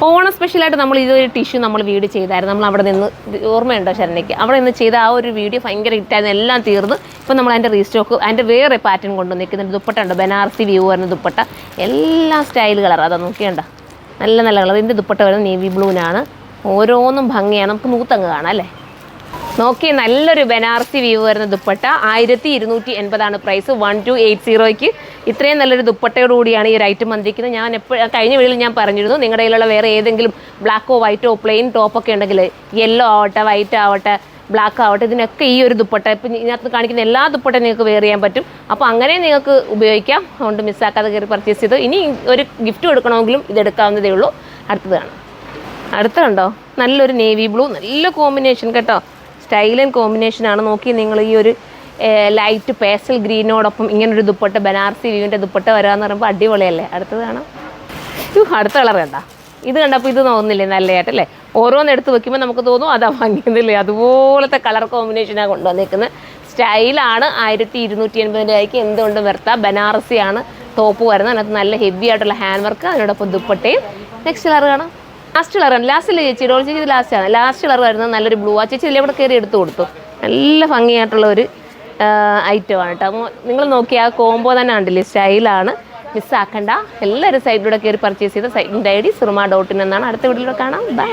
ഓണം സ്പെഷ്യലായിട്ട് നമ്മൾ ഇതൊരു ടിഷ്യൂ നമ്മൾ വീഡിയോ ചെയ്തായിരുന്നു. നമ്മൾ അവിടെ നിന്ന് ഓർമ്മയുണ്ടോ ശരണ്യയ്ക്ക്? അവിടെ നിന്ന് ചെയ്ത ആ ഒരു വീഡിയോ ഭയങ്കര ഹിറ്റായിരുന്നു, എല്ലാം തീർന്ന്. ഇപ്പം നമ്മൾ അതിൻ്റെ റീസ്റ്റോക്ക്, അതിൻ്റെ വേറെ പാറ്റേൺ കൊണ്ടുവന്നിരിക്കുന്നുണ്ട്. ദുപ്പട്ട ഉണ്ട്, ബനാറസി വ്യൂ വരുന്ന ദുപ്പട്ട, എല്ലാ സ്റ്റൈൽ കളർ. അതാ നോക്കിയണ്ട, നല്ല നല്ല കളർ. ഇതിൻ്റെ ദുപ്പട്ട വരുന്നത് നേവി ബ്ലൂവിനാണ്. ഓരോന്നും ഭംഗിയാണ്, നമുക്ക് നൂത്തങ്ങ് കാണാം അല്ലേ. നോക്കി, നല്ലൊരു ബനാറസി വ്യൂ വരുന്ന ദുപ്പട്ട 1280 പ്രൈസ്. 1280ക്ക് ഇത്രയും നല്ലൊരു ദുപ്പട്ടയോടുകൂടിയാണ് ഈ ഒരു ഐറ്റം വന്നിരിക്കുന്നത്. ഞാൻ കഴിഞ്ഞ വീഡിയോയിൽ ഞാൻ പറഞ്ഞിരുന്നു, നിങ്ങളുടെ കയ്യിലുള്ള വേറെ ഏതെങ്കിലും ബ്ലാക്കോ വൈറ്റോ പ്ലെയിൻ ടോപ്പൊക്കെ ഉണ്ടെങ്കിൽ, യെല്ലോ ആവട്ടെ വൈറ്റ് ആവട്ടെ ബ്ലാക്ക് ആവട്ടെ, ഇതിനൊക്കെ ഈ ഒരു ദുപ്പട്ട ഇപ്പം ഇതിനകത്ത് കാണിക്കുന്ന എല്ലാ ദുപ്പട്ടയും നിങ്ങൾക്ക് വെയർ ചെയ്യാൻ പറ്റും. അപ്പോൾ അങ്ങനെ നിങ്ങൾക്ക് ഉപയോഗിക്കാം. അതുകൊണ്ട് മിസ്സാക്കാതെ കയറി പർച്ചേസ് ചെയ്തു. ഇനി ഒരു ഗിഫ്റ്റ് കൊടുക്കണമെങ്കിലും ഇതെടുക്കാവുന്നതേ ഉള്ളൂ. അടുത്തുണ്ടോ നല്ലൊരു നേവി ബ്ലൂ, നല്ല കോമ്പിനേഷൻ കേട്ടോ, സ്റ്റൈലൻ കോമ്പിനേഷനാണ്. നോക്കി നിങ്ങൾ, ഈ ഒരു ലൈറ്റ് പേസ്റ്റൽ ഗ്രീനോടൊപ്പം ഇങ്ങനൊരു ദുപ്പട്ട, ബനാറസി വ്യൂവിൻ്റെ ദുപ്പട്ട വരാമെന്ന് പറയുമ്പോൾ അടിപൊളിയല്ലേ. അടുത്ത കളർ കണ്ട, ഇത് കണ്ടപ്പോൾ ഇത് തോന്നുന്നില്ലേ നല്ലതായിട്ടല്ലേ? ഓരോന്ന് എടുത്ത് വെക്കുമ്പോൾ നമുക്ക് തോന്നും അതാ ഭംഗിയുന്നില്ലേ. അതുപോലത്തെ കളർ കോമ്പിനേഷനാണ് കൊണ്ടുവന്നിരിക്കുന്നത്. സ്റ്റൈലാണ്. 1280 രൂപയ്ക്ക് എന്തുകൊണ്ടും വെർത്ത. ബനാറസിയാണ് ടോപ്പ് വരുന്നത്, അതിനകത്ത് നല്ല ഹെവി ആയിട്ടുള്ള ഹാൻഡ് വർക്ക്, അതിനോടൊപ്പം ദുപ്പട്ടയും. നെക്സ്റ്റ് കളർ കാണാം, ലാസ്റ്റ് കളറാണ്. ലാസ്റ്റിൽ ചേച്ചി റോൾ ചേച്ചി ഇത് ലാസ്റ്റാണ്. ലാസ്റ്റ് കളർ വരുന്നത് നല്ലൊരു ബ്ലൂ. ആ ചേച്ചി ഇതിലൂടെ കയറി എടുത്തു കൊടുത്തു. നല്ല ഭംഗിയായിട്ടുള്ള ഒരു ഐറ്റമാണ് കേട്ടോ. നിങ്ങൾ നോക്കി ആ കോംബോ തന്നെ കണ്ടില്ലേ, സ്റ്റൈലാണ്. മിസ്സാക്കണ്ട. എല്ലാവരും സൈറ്റിലൂടെ കയറി പർച്ചേസ് ചെയ്ത സൈറ്റിൻ്റെ ID surma.in എന്നാണ്. അടുത്ത വീഡിയോയിലൂടെ കാണാം. ബൈ.